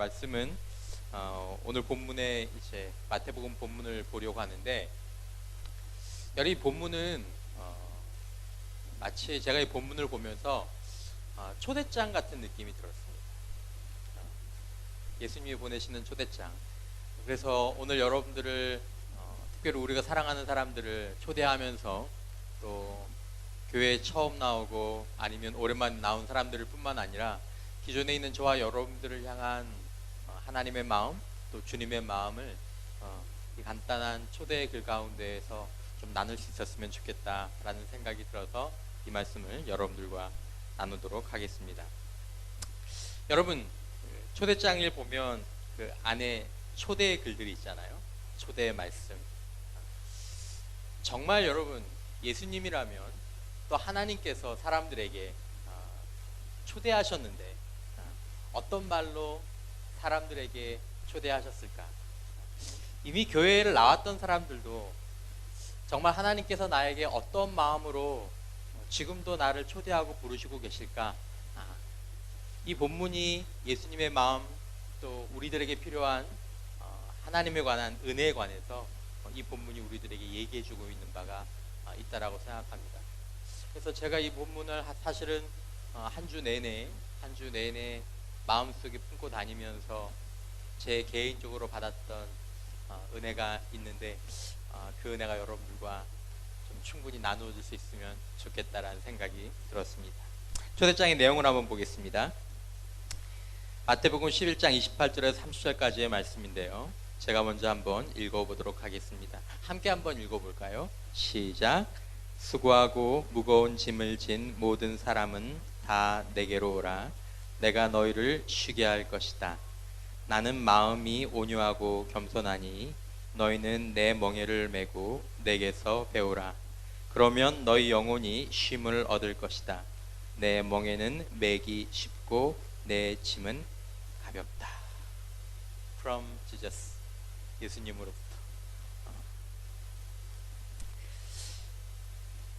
말씀은 오늘 본문에 이제 마태복음 본문을 보려고 하는데, 이 본문은 마치 제가 이 본문을 보면서 초대장 같은 느낌이 들었습니다. 예수님이 보내시는 초대장. 그래서 오늘 여러분들을 특별히 우리가 사랑하는 사람들을 초대하면서 또 교회에 처음 나오고 아니면 오랜만에 나온 사람들을 뿐만 아니라 기존에 있는 저와 여러분들을 향한 하나님의 마음, 또 주님의 마음을 이 간단한 초대의 글 가운데에서 좀 나눌 수 있었으면 좋겠다라는 생각이 들어서 이 말씀을 여러분들과 나누도록 하겠습니다. 여러분, 초대장을 보면 그 안에 초대의 글들이 있잖아요. 초대의 말씀. 정말 여러분, 예수님이라면 또 하나님께서 사람들에게 초대하셨는데 어떤 말로 사람들에게 초대하셨을까? 이미 교회를 나왔던 사람들도 정말 하나님께서 나에게 어떤 마음으로 지금도 나를 초대하고 부르시고 계실까? 이 본문이 예수님의 마음, 또 우리들에게 필요한 하나님에 관한 은혜에 관해서 이 본문이 우리들에게 얘기해주고 있는 바가 있다라고 생각합니다. 그래서 제가 이 본문을 사실은 한 주 내내 마음속에 품고 다니면서 제 개인적으로 받았던 은혜가 있는데, 그 은혜가 여러분들과 좀 충분히 나누어질 수 있으면 좋겠다라는 생각이 들었습니다. 초대장의 내용을 한번 보겠습니다. 마태복음 11장 28절에서 30절까지의 말씀인데요, 제가 먼저 한번 읽어보도록 하겠습니다. 함께 한번 읽어볼까요? 시작. 수고하고 무거운 짐을 진 모든 사람은 다 내게로 오라. 내가 너희를 쉬게 할 것이다. 나는 마음이 온유하고 겸손하니 너희는 내 멍에를 메고 내게서 배우라. 그러면 너희 영혼이 쉼을 얻을 것이다. 내 멍에는 매기 쉽고 내 짐은 가볍다. From Jesus. 예수님으로부터.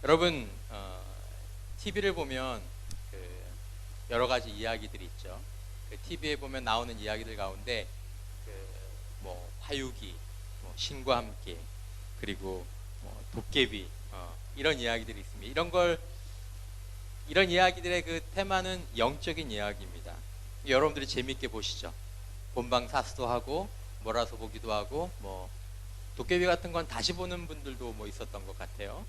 여러분, TV를 보면 여러 가지 이야기들이 있죠. TV에 보면 나오는 이야기들 가운데 화유기, 신과 함께, 그리고 도깨비, 이런 이야기들이 있습니다. 이런 이야기들의 그 테마는 영적인 이야기입니다. 여러분들이 재미있게 보시죠. 본방사수도 하고 몰아서 보기도 하고, 도깨비 같은 건 다시 보는 분들도 있었던 것 같아요.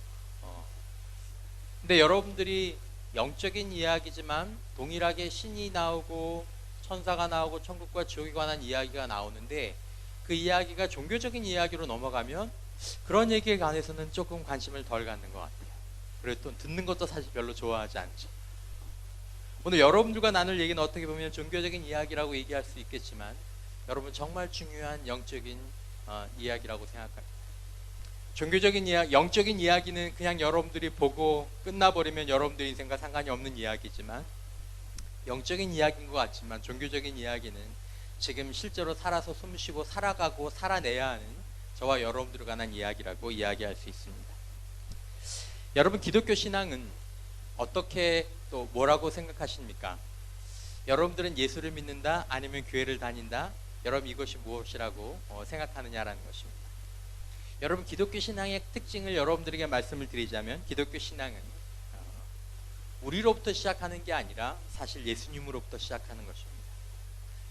근데 여러분들이 영적인 이야기지만 동일하게 신이 나오고 천사가 나오고 천국과 지옥에 관한 이야기가 나오는데, 그 이야기가 종교적인 이야기로 넘어가면 그런 얘기에 관해서는 조금 관심을 덜 갖는 것 같아요. 그리고 또 듣는 것도 사실 별로 좋아하지 않죠. 오늘 여러분들과 나눌 얘기는 어떻게 보면 종교적인 이야기라고 얘기할 수 있겠지만, 여러분 정말 중요한 영적인 이야기라고 생각합니다. 영적인 이야기는 그냥 여러분들이 보고 끝나버리면 여러분들 인생과 상관이 없는 이야기지만, 영적인 이야기인 것 같지만 종교적인 이야기는 지금 실제로 살아서 숨쉬고 살아가고 살아내야 하는 저와 여러분들에 관한 이야기라고 이야기할 수 있습니다. 여러분, 기독교 신앙은 어떻게 또 뭐라고 생각하십니까? 여러분들은 예수를 믿는다, 아니면 교회를 다닌다? 여러분, 이것이 무엇이라고 생각하느냐라는 것입니다. 여러분, 기독교 신앙의 특징을 여러분들에게 말씀을 드리자면, 기독교 신앙은 우리로부터 시작하는 게 아니라 사실 예수님으로부터 시작하는 것입니다.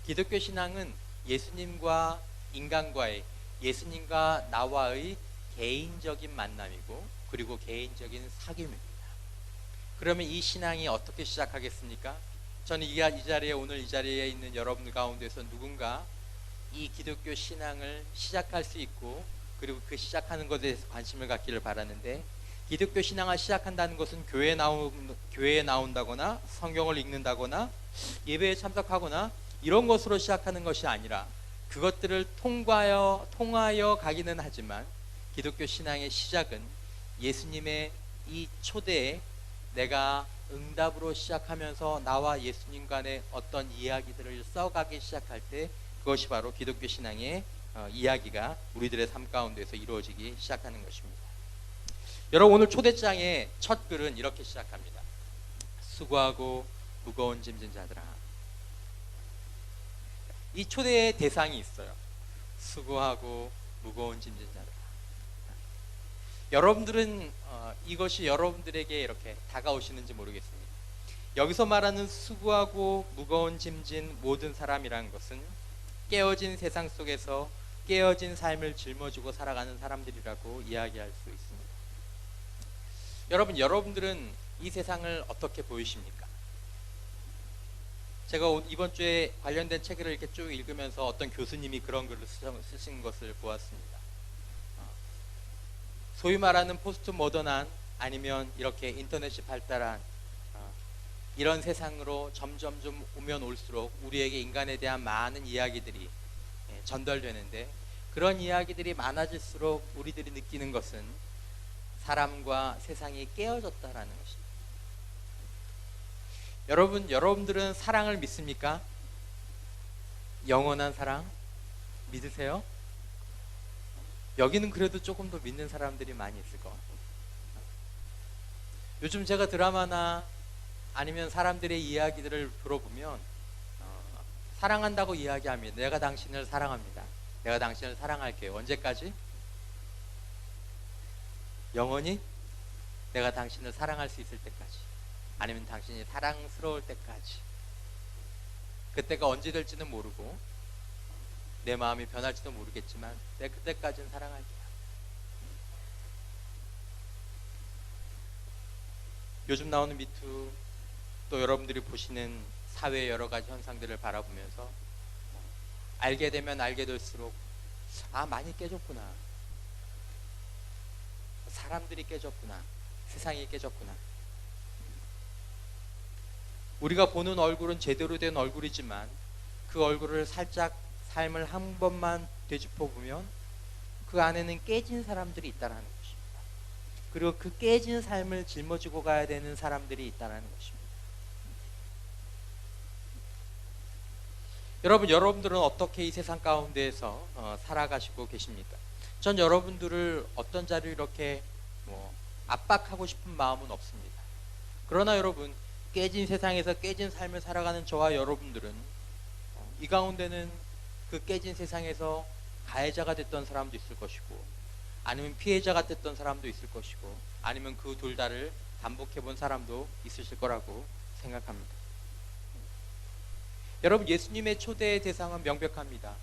기독교 신앙은 예수님과 나와의 개인적인 만남이고, 그리고 개인적인 사귐입니다. 그러면 이 신앙이 어떻게 시작하겠습니까? 저는 오늘 이 자리에 있는 여러분들 가운데서 누군가 이 기독교 신앙을 시작할 수 있고, 그리고 그 시작하는 것에 대해서 관심을 갖기를 바라는데, 기독교 신앙을 시작한다는 것은 교회에 나온다거나 성경을 읽는다거나 예배에 참석하거나 이런 것으로 시작하는 것이 아니라, 그것들을 통하여 가기는 하지만 기독교 신앙의 시작은 예수님의 이 초대에 내가 응답으로 시작하면서 나와 예수님 간의 어떤 이야기들을 써가기 시작할 때, 그것이 바로 기독교 신앙의 이야기가 우리들의 삶 가운데서 이루어지기 시작하는 것입니다. 여러분, 오늘 초대장의 첫 글은 이렇게 시작합니다. 수고하고 무거운 짐진 자들아. 이 초대의 대상이 있어요. 수고하고 무거운 짐진 자들. 여러분들은 이것이 여러분들에게 이렇게 다가오시는지 모르겠습니다. 여기서 말하는 수고하고 무거운 짐진 모든 사람이라는 것은 깨어진 세상 속에서 깨어진 삶을 짊어지고 살아가는 사람들이라고 이야기할 수 있습니다. 여러분들은 이 세상을 어떻게 보이십니까? 제가 이번 주에 관련된 책을 이렇게 쭉 읽으면서 어떤 교수님이 그런 글을 쓰신 것을 보았습니다. 소위 말하는 포스트 모던한, 아니면 이렇게 인터넷이 발달한 이런 세상으로 점점 좀 오면 올수록 우리에게 인간에 대한 많은 이야기들이 전달되는데, 그런 이야기들이 많아질수록 우리들이 느끼는 것은 사람과 세상이 깨어졌다라는 것입니다. 여러분들은 사랑을 믿습니까? 영원한 사랑 믿으세요? 여기는 그래도 조금 더 믿는 사람들이 많이 있을 것 같아요. 요즘 제가 드라마나 아니면 사람들의 이야기들을 들어보면 사랑한다고 이야기합니다. 내가 당신을 사랑합니다. 내가 당신을 사랑할게요. 언제까지? 영원히? 내가 당신을 사랑할 수 있을 때까지, 아니면 당신이 사랑스러울 때까지. 그때가 언제 될지는 모르고 내 마음이 변할지도 모르겠지만 내가 그때까지는 사랑할게요. 요즘 나오는 미투, 또 여러분들이 보시는 사회의 여러 가지 현상들을 바라보면서 알게 되면 알게 될수록 많이 깨졌구나, 사람들이 깨졌구나, 세상이 깨졌구나. 우리가 보는 얼굴은 제대로 된 얼굴이지만 그 얼굴을 살짝 삶을 한 번만 되짚어 보면 그 안에는 깨진 사람들이 있다는 것입니다. 그리고 그 깨진 삶을 짊어지고 가야 되는 사람들이 있다는 것입니다. 여러분들은 어떻게 이 세상 가운데에서 살아가시고 계십니까? 전 여러분들을 어떤 자리로 이렇게 압박하고 싶은 마음은 없습니다. 그러나 여러분, 깨진 세상에서 깨진 삶을 살아가는 저와 여러분들은 이 가운데는 그 깨진 세상에서 가해자가 됐던 사람도 있을 것이고, 아니면 피해자가 됐던 사람도 있을 것이고, 아니면 그 둘 다를 반복해 본 사람도 있으실 거라고 생각합니다. 여러분, 예수님의 초대의 대상은 명백합니다.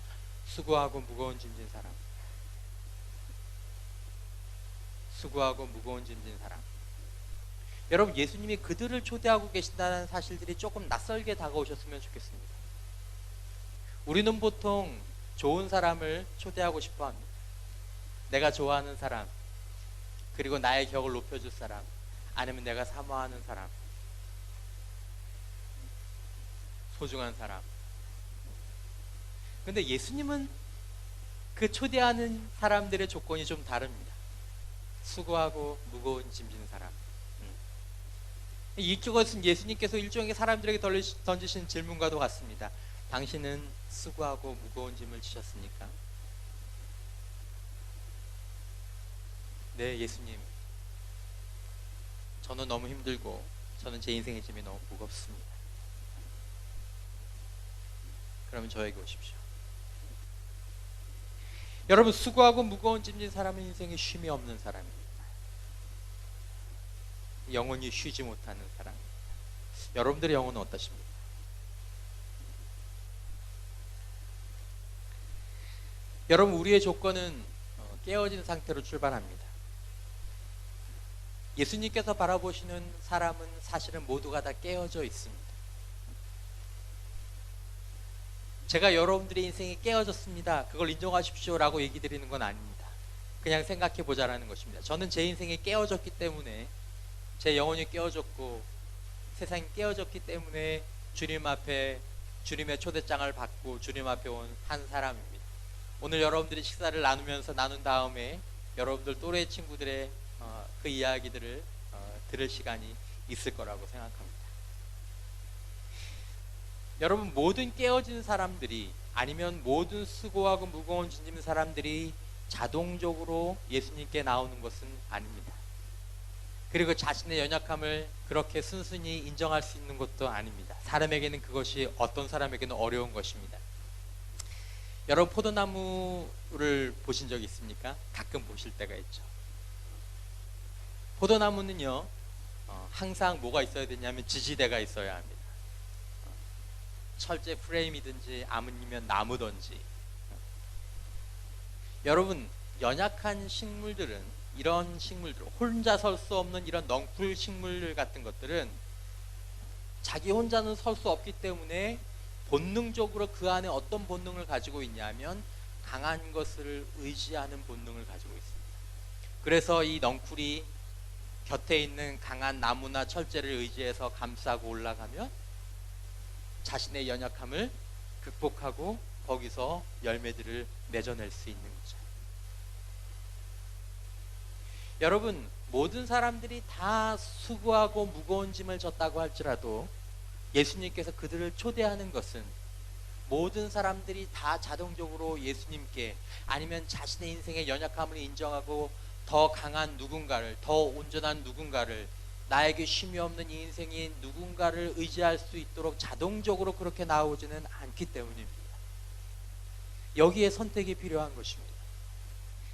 수고하고 무거운 짐진 사람. 수고하고 무거운 짐진 사람. 여러분, 예수님이 그들을 초대하고 계신다는 사실들이 조금 낯설게 다가오셨으면 좋겠습니다. 우리는 보통 좋은 사람을 초대하고 싶어 합니다. 내가 좋아하는 사람, 그리고 나의 격을 높여줄 사람, 아니면 내가 사모하는 사람, 소중한 사람. 근데 예수님은 그 초대하는 사람들의 조건이 좀 다릅니다. 수고하고 무거운 짐진 사람. 이것은 예수님께서 일종의 사람들에게 던지신 질문과도 같습니다. 당신은 수고하고 무거운 짐을 지셨습니까? 네, 예수님. 저는 너무 힘들고 저는 제 인생의 짐이 너무 무겁습니다. 그러면 저에게 오십시오. 여러분, 수고하고 무거운 짐진 사람은 인생에 쉼이 없는 사람입니다. 영원히 쉬지 못하는 사람입니다. 여러분들의 영혼은 어떠십니까? 여러분, 우리의 조건은 깨어진 상태로 출발합니다. 예수님께서 바라보시는 사람은 사실은 모두가 다 깨어져 있습니다. 제가 여러분들의 인생이 깨어졌습니다, 그걸 인정하십시오 라고 얘기 드리는 건 아닙니다. 그냥 생각해 보자라는 것입니다. 저는 제 인생이 깨어졌기 때문에, 제 영혼이 깨어졌고 세상이 깨어졌기 때문에 주님 앞에 주님의 초대장을 받고 주님 앞에 온 한 사람입니다. 오늘 여러분들이 식사를 나눈 다음에 여러분들 또래 친구들의 그 이야기들을 들을 시간이 있을 거라고 생각합니다. 여러분, 모든 깨어진 사람들이, 아니면 모든 수고하고 무거운 짐진 사람들이 자동적으로 예수님께 나오는 것은 아닙니다. 그리고 자신의 연약함을 그렇게 순순히 인정할 수 있는 것도 아닙니다. 사람에게는 그것이 어떤 사람에게는 어려운 것입니다. 여러분 포도나무를 보신 적 있습니까? 가끔 보실 때가 있죠. 포도나무는요, 항상 뭐가 있어야 되냐면 지지대가 있어야 합니다. 철제 프레임이든지 아니면 나무든지. 여러분, 연약한 식물들은, 이런 식물들, 혼자 설 수 없는 이런 넝쿨 식물 같은 것들은 자기 혼자는 설 수 없기 때문에 본능적으로 그 안에 어떤 본능을 가지고 있냐면 강한 것을 의지하는 본능을 가지고 있습니다. 그래서 이 넝쿨이 곁에 있는 강한 나무나 철제를 의지해서 감싸고 올라가면 자신의 연약함을 극복하고 거기서 열매들을 맺어낼 수 있는 거죠. 여러분, 모든 사람들이 다 수고하고 무거운 짐을 졌다고 할지라도 예수님께서 그들을 초대하는 것은 모든 사람들이 다 자동적으로 예수님께, 아니면 자신의 인생의 연약함을 인정하고 더 강한 누군가를, 더 온전한 누군가를, 나에게 쉼이 없는 이 인생인 누군가를 의지할 수 있도록 자동적으로 그렇게 나오지는 않기 때문입니다. 여기에 선택이 필요한 것입니다.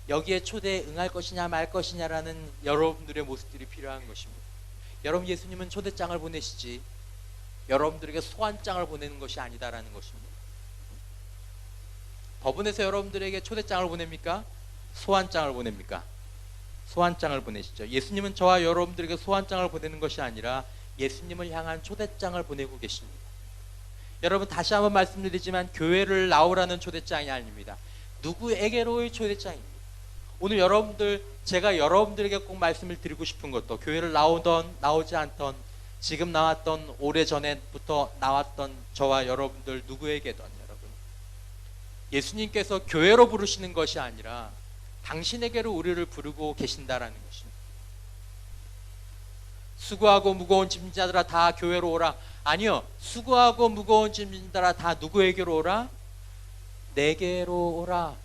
여기에 초대에 응할 것이냐 말 것이냐라는 여러분들의 모습들이 필요한 것입니다. 여러분, 예수님은 초대장을 보내시지 여러분들에게 소환장을 보내는 것이 아니다라는 것입니다. 법원에서 여러분들에게 초대장을 보냅니까? 소환장을 보냅니까? 소환장을 보내시죠. 예수님은 저와 여러분들에게 소환장을 보내는 것이 아니라 예수님을 향한 초대장을 보내고 계십니다. 여러분, 다시 한번 말씀드리지만 교회를 나오라는 초대장이 아닙니다. 누구에게로의 초대장입니다. 오늘 여러분들, 제가 여러분들에게 꼭 말씀을 드리고 싶은 것도, 교회를 나오던 나오지 않던, 지금 나왔던 오래전에부터 나왔던 저와 여러분들 누구에게든, 여러분, 예수님께서 교회로 부르시는 것이 아니라 당신에게로 우리를 부르고 계신다라는 것입니다. 수고하고 무거운 짐자들아 다 교회로 오라. 아니요, 수고하고 무거운 짐자들아 다 누구에게로 오라? 내게로 오라.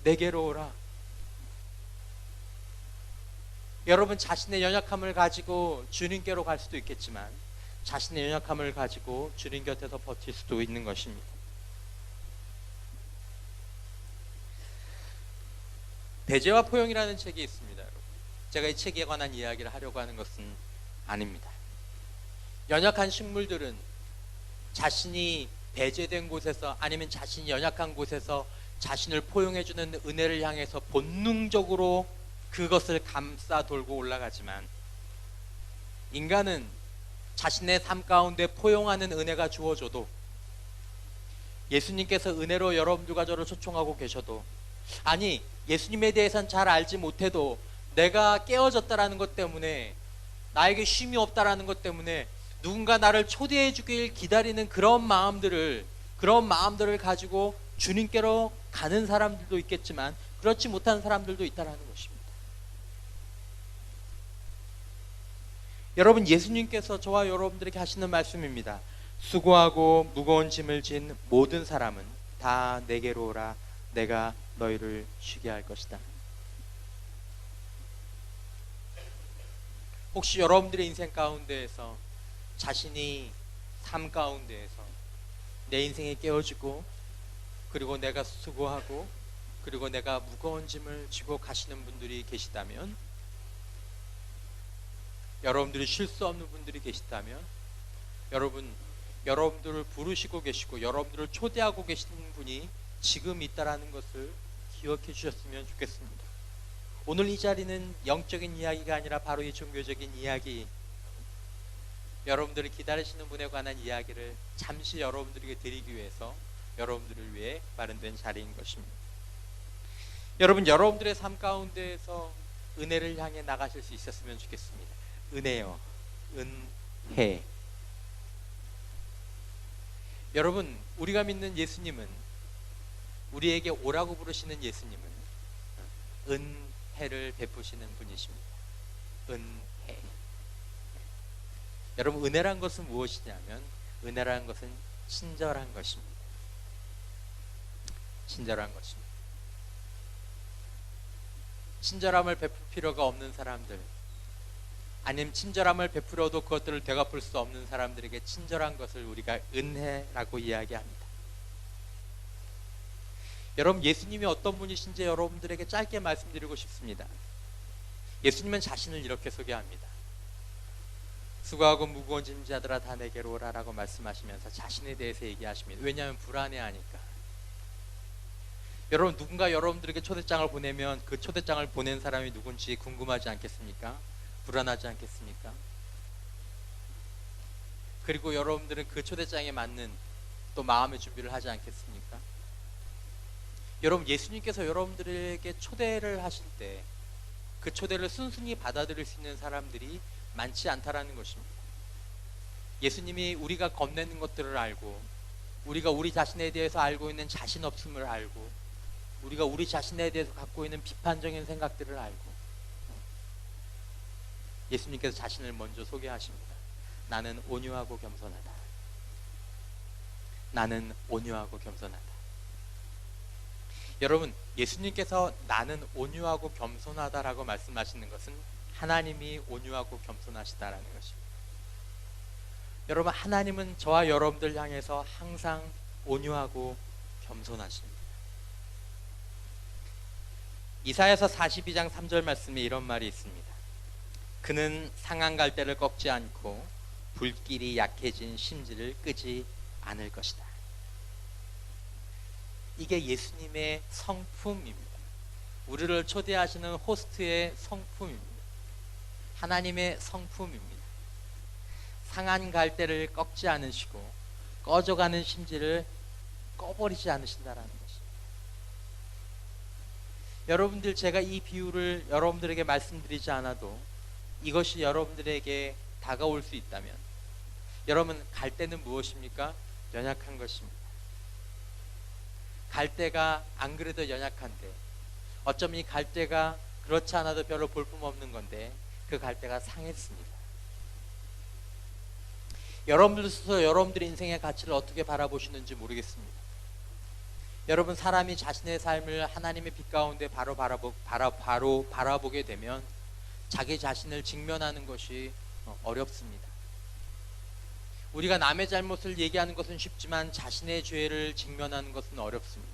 내게로 오라. 여러분, 자신의 연약함을 가지고 주님께로 갈 수도 있겠지만 자신의 연약함을 가지고 주님 곁에서 버틸 수도 있는 것입니다. 배제와 포용이라는 책이 있습니다. 여러분, 제가 이 책에 관한 이야기를 하려고 하는 것은 아닙니다. 연약한 식물들은 자신이 배제된 곳에서, 아니면 자신이 연약한 곳에서 자신을 포용해주는 은혜를 향해서 본능적으로 그것을 감싸 돌고 올라가지만, 인간은 자신의 삶 가운데 포용하는 은혜가 주어져도, 예수님께서 은혜로 여러분들과 저를 초청하고 계셔도, 아니 예수님에 대해서는 잘 알지 못해도 내가 깨어졌다라는 것 때문에, 나에게 쉼이 없다라는 것 때문에 누군가 나를 초대해 주길 기다리는 그런 마음들을 가지고 주님께로 가는 사람들도 있겠지만 그렇지 못한 사람들도 있다라는 것입니다. 여러분, 예수님께서 저와 여러분들에게 하시는 말씀입니다. 수고하고 무거운 짐을 진 모든 사람은 다 내게로 오라. 내가 너희를 쉬게 할 것이다. 혹시 여러분들의 인생 가운데에서 자신이 삶 가운데에서 내 인생에 깨어지고, 그리고 내가 수고하고, 그리고 내가 무거운 짐을 지고 가시는 분들이 계시다면, 여러분들이 쉴 수 없는 분들이 계시다면, 여러분들을 부르시고 계시고 여러분들을 초대하고 계시는 분이 지금 있다라는 것을 기억해 주셨으면 좋겠습니다. 오늘 이 자리는 영적인 이야기가 아니라 바로 이 종교적인 이야기, 여러분들이 기다리시는 분에 관한 이야기를 잠시 여러분들에게 드리기 위해서 여러분들을 위해 마련된 자리인 것입니다. 여러분, 여러분들의 삶 가운데에서 은혜를 향해 나가실 수 있었으면 좋겠습니다. 은혜요, 은혜. 여러분, 우리가 믿는 예수님은, 우리에게 오라고 부르시는 예수님은 은혜를 베푸시는 분이십니다. 은혜. 여러분, 은혜란 것은 무엇이냐면, 은혜란 것은 친절한 것입니다. 친절한 것입니다. 친절함을 베풀 필요가 없는 사람들, 아니면 친절함을 베풀어도 그것들을 되갚을 수 없는 사람들에게 친절한 것을 우리가 은혜라고 이야기합니다. 여러분, 예수님이 어떤 분이신지 여러분들에게 짧게 말씀드리고 싶습니다. 예수님은 자신을 이렇게 소개합니다. 수고하고 무거운 짐 자들아 다 내게로 오라라고 말씀하시면서 자신에 대해서 얘기하십니다. 왜냐하면 불안해하니까. 여러분, 누군가 여러분들에게 초대장을 보내면 그 초대장을 보낸 사람이 누군지 궁금하지 않겠습니까? 불안하지 않겠습니까? 그리고 여러분들은 그 초대장에 맞는 또 마음의 준비를 하지 않겠습니까? 여러분, 예수님께서 여러분들에게 초대를 하실 때 그 초대를 순순히 받아들일 수 있는 사람들이 많지 않다라는 것입니다. 예수님이 우리가 겁내는 것들을 알고, 우리가 우리 자신에 대해서 알고 있는 자신 없음을 알고, 우리가 우리 자신에 대해서 갖고 있는 비판적인 생각들을 알고, 예수님께서 자신을 먼저 소개하십니다. 나는 온유하고 겸손하다. 나는 온유하고 겸손하다. 여러분, 예수님께서 나는 온유하고 겸손하다라고 말씀하시는 것은 하나님이 온유하고 겸손하시다라는 것입니다. 여러분, 하나님은 저와 여러분들 향해서 항상 온유하고 겸손하십니다. 이사야서 42장 3절 말씀에 이런 말이 있습니다. 그는 상한 갈대를 꺾지 않고 불길이 약해진 심지를 끄지 않을 것이다. 이게 예수님의 성품입니다. 우리를 초대하시는 호스트의 성품입니다. 하나님의 성품입니다. 상한 갈대를 꺾지 않으시고 꺼져가는 심지를 꺼버리지 않으신다라는 것입니다. 여러분들, 제가 이 비유를 여러분들에게 말씀드리지 않아도 이것이 여러분들에게 다가올 수 있다면, 여러분, 갈대는 무엇입니까? 연약한 것입니다. 갈대가 안 그래도 연약한데, 어쩌면 이 갈대가 그렇지 않아도 별로 볼품없는 건데 그 갈대가 상했습니다. 여러분들 스스로 여러분들의 인생의 가치를 어떻게 바라보시는지 모르겠습니다. 여러분, 사람이 자신의 삶을 하나님의 빛 가운데 바로 바라보게 되면 자기 자신을 직면하는 것이 어렵습니다. 우리가 남의 잘못을 얘기하는 것은 쉽지만 자신의 죄를 직면하는 것은 어렵습니다.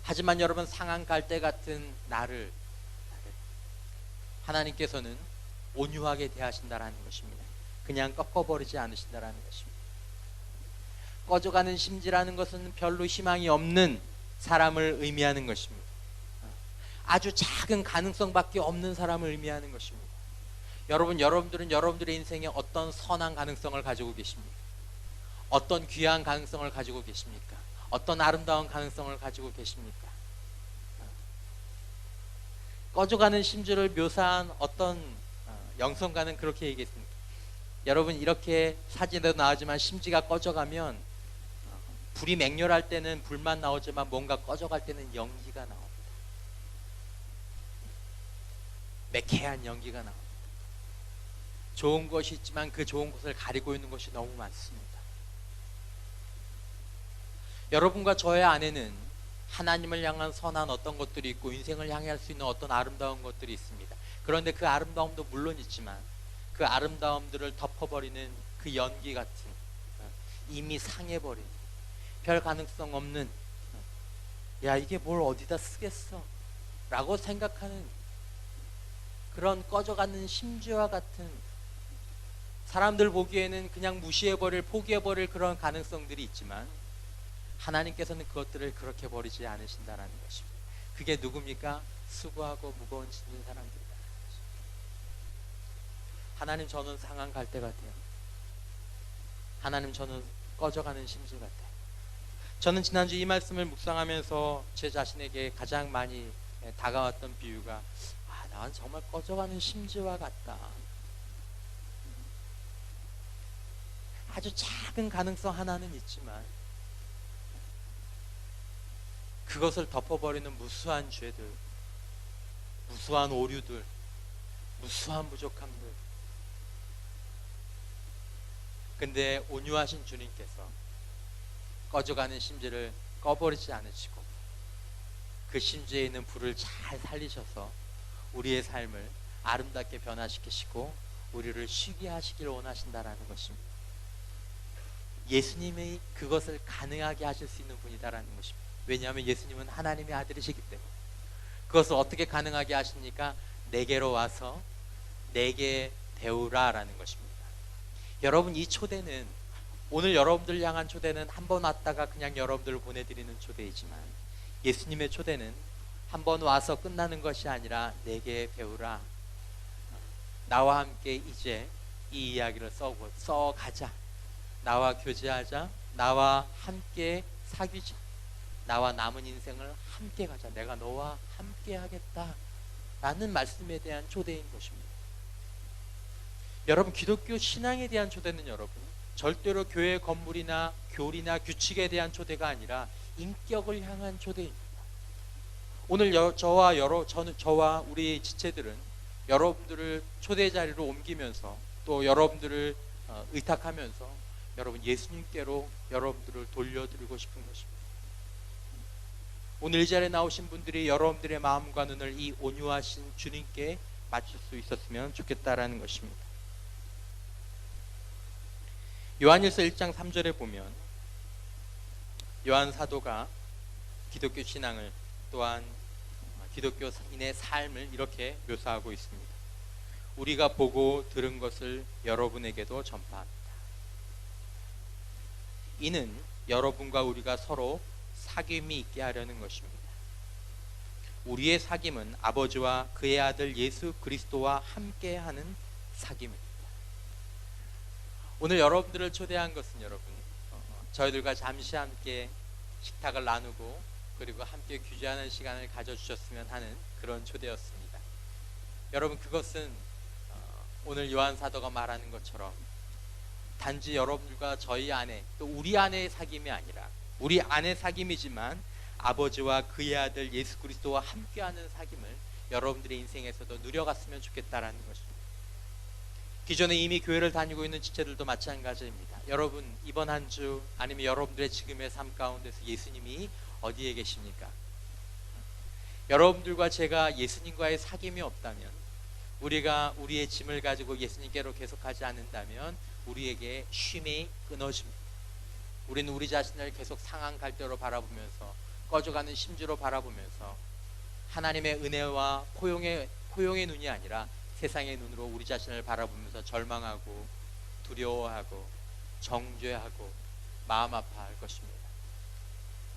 하지만 여러분, 상한 갈대 같은 나를 하나님께서는 온유하게 대하신다라는 것입니다. 그냥 꺾어버리지 않으신다라는 것입니다. 꺼져가는 심지라는 것은 별로 희망이 없는 사람을 의미하는 것입니다. 아주 작은 가능성밖에 없는 사람을 의미하는 것입니다. 여러분, 여러분들은 여러분들의 인생에 어떤 선한 가능성을 가지고 계십니까? 어떤 귀한 가능성을 가지고 계십니까? 어떤 아름다운 가능성을 가지고 계십니까? 꺼져가는 심지를 묘사한 어떤 영성가는 그렇게 얘기했습니다. 여러분, 이렇게 사진에도 나오지만 심지가 꺼져가면, 불이 맹렬할 때는 불만 나오지만 뭔가 꺼져갈 때는 연기가 나옵니다. 매캐한 연기가 나옵니다. 좋은 것이 있지만 그 좋은 것을 가리고 있는 것이 너무 많습니다. 여러분과 저의 안에는 하나님을 향한 선한 어떤 것들이 있고 인생을 향해 할 수 있는 어떤 아름다운 것들이 있습니다. 그런데 그 아름다움도 물론 있지만 그 아름다움들을 덮어버리는 그 연기 같은, 이미 상해버린, 별 가능성 없는, 야, 이게 뭘 어디다 쓰겠어 라고 생각하는 그런 꺼져가는 심지와 같은, 사람들 보기에는 그냥 무시해버릴, 포기해버릴 그런 가능성들이 있지만 하나님께서는 그것들을 그렇게 버리지 않으신다라는 것입니다. 그게 누굽니까? 수고하고 무거운 짐진 사람들이다. 하나님, 저는 상한 갈대 같아요. 하나님, 저는 꺼져가는 심지 같아요. 저는 지난주 이 말씀을 묵상하면서 제 자신에게 가장 많이 다가왔던 비유가, 난 정말 꺼져가는 심지와 같다. 아주 작은 가능성 하나는 있지만 그것을 덮어버리는 무수한 죄들, 무수한 오류들, 무수한 부족함들. 근데 온유하신 주님께서 꺼져가는 심지를 꺼버리지 않으시고 그 심지에 있는 불을 잘 살리셔서 우리의 삶을 아름답게 변화시키시고 우리를 쉬게 하시기를 원하신다라는 것입니다. 예수님이 그것을 가능하게 하실 수 있는 분이다라는 것입니다. 왜냐하면 예수님은 하나님의 아들이시기 때문에. 그것을 어떻게 가능하게 하십니까? 내게로 와서 내게 배우라라는 것입니다. 여러분, 이 초대는, 오늘 여러분들 향한 초대는 한 번 왔다가 그냥 여러분들을 보내드리는 초대이지만, 예수님의 초대는 한 번 와서 끝나는 것이 아니라 내게 배우라. 나와 함께 이제 이 이야기를 써가자. 나와 교제하자. 나와 함께 사귀자. 나와 남은 인생을 함께 가자. 내가 너와 함께 하겠다 라는 말씀에 대한 초대인 것입니다. 여러분, 기독교 신앙에 대한 초대는 여러분, 절대로 교회 건물이나 교리나 규칙에 대한 초대가 아니라 인격을 향한 초대입니다. 오늘 저와 우리 지체들은 여러분들을 초대 자리로 옮기면서 또 여러분들을 의탁하면서 여러분 예수님께로 여러분들을 돌려드리고 싶은 것입니다. 오늘 이 자리에 나오신 분들이 여러분들의 마음과 눈을 이 온유하신 주님께 맞출 수 있었으면 좋겠다라는 것입니다. 요한일서 1장 3절에 보면 요한 사도가 기독교 신앙을, 또한 기독교인의 삶을 이렇게 묘사하고 있습니다. 우리가 보고 들은 것을 여러분에게도 전파합니다. 이는 여러분과 우리가 서로 사귐이 있게 하려는 것입니다. 우리의 사귐은 아버지와 그의 아들 예수 그리스도와 함께하는 사귐입니다. 오늘 여러분들을 초대한 것은 여러분, 저희들과 잠시 함께 식탁을 나누고 그리고 함께 규제하는 시간을 가져주셨으면 하는 그런 초대였습니다. 여러분, 그것은 오늘 요한 사도가 말하는 것처럼 단지 여러분들과 저희 안에, 또 우리 안의 사귐이 아니라, 우리 안의 사귐이지만 아버지와 그의 아들 예수 그리스도와 함께하는 사귐을 여러분들의 인생에서도 누려갔으면 좋겠다라는 것입니다. 기존에 이미 교회를 다니고 있는 지체들도 마찬가지입니다. 여러분, 이번 한 주 아니면 여러분들의 지금의 삶 가운데서 예수님이 어디에 계십니까? 여러분들과 제가 예수님과의 사귐이 없다면, 우리가 우리의 짐을 가지고 예수님께로 계속하지 않는다면 우리에게 쉼이 끊어집니다. 우리는 우리 자신을 계속 상한 갈대로 바라보면서, 꺼져가는 심지로 바라보면서 하나님의 은혜와 포용의 눈이 아니라 세상의 눈으로 우리 자신을 바라보면서 절망하고 두려워하고 정죄하고 마음 아파할 것입니다.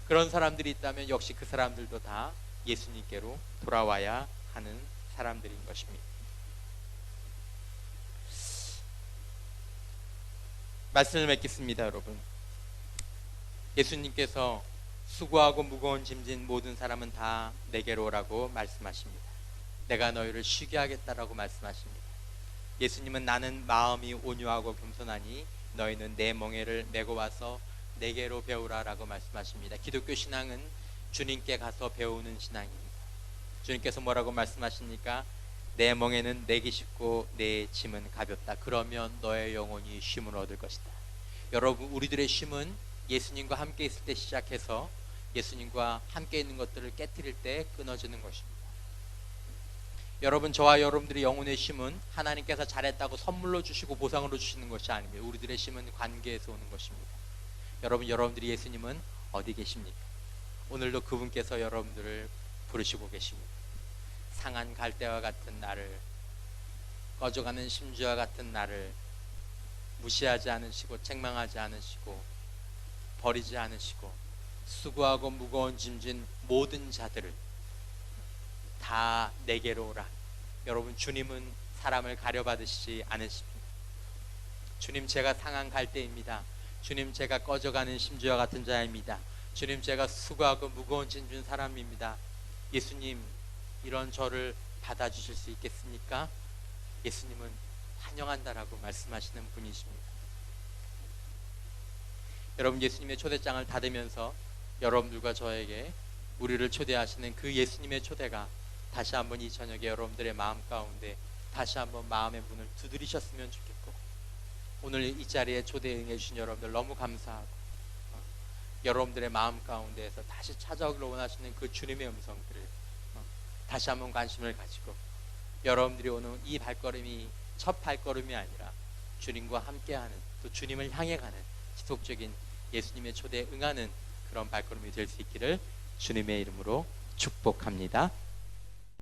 그런 사람들이 있다면 역시 그 사람들도 다 예수님께로 돌아와야 하는 사람들인 것입니다. 말씀을 맺겠습니다. 여러분, 예수님께서 수고하고 무거운 짐진 모든 사람은 다 내게로 오라고 말씀하십니다. 내가 너희를 쉬게 하겠다라고 말씀하십니다. 예수님은 나는 마음이 온유하고 겸손하니 너희는 내 멍에를 메고 와서 내게로 배우라라고 말씀하십니다. 기독교 신앙은 주님께 가서 배우는 신앙입니다. 주님께서 뭐라고 말씀하십니까? 내 멍에는 내기 쉽고 내 짐은 가볍다. 그러면 너의 영혼이 쉼을 얻을 것이다. 여러분, 우리들의 쉼은 예수님과 함께 있을 때 시작해서 예수님과 함께 있는 것들을 깨트릴 때 끊어지는 것입니다. 여러분, 저와 여러분들의 영혼의 쉼은 하나님께서 잘했다고 선물로 주시고 보상으로 주시는 것이 아닙니다. 우리들의 쉼은 관계에서 오는 것입니다. 여러분들이 예수님은 어디 계십니까? 오늘도 그분께서 여러분들을 부르시고 계십니다. 상한 갈대와 같은 나를, 꺼져가는 심지와 같은 나를 무시하지 않으시고 책망하지 않으시고 버리지 않으시고 수고하고 무거운 짐진 모든 자들을 다 내게로 오라. 여러분, 주님은 사람을 가려받으시지 않으십니다. 주님, 제가 상한 갈대입니다. 주님, 제가 꺼져가는 심지와 같은 자입니다. 주님, 제가 수고하고 무거운 짐진 사람입니다. 예수님, 이런 저를 받아주실 수 있겠습니까? 예수님은 환영한다라고 말씀하시는 분이십니다. 여러분, 예수님의 초대장을 닫으면서 여러분들과 저에게 우리를 초대하시는 그 예수님의 초대가 다시 한번 이 저녁에 여러분들의 마음 가운데 다시 한번 마음의 문을 두드리셨으면 좋겠고, 오늘 이 자리에 초대에 응해주신 여러분들 너무 감사하고, 여러분들의 마음 가운데에서 다시 찾아오기를 원하시는 그 주님의 음성들을 다시 한번 관심을 가지고, 여러분들이 오는 이 발걸음이 첫 발걸음이 아니라 주님과 함께하는, 또 주님을 향해 가는 지속적인 예수님의 초대에 응하는 그런 발걸음이 될 수 있기를 주님의 이름으로 축복합니다.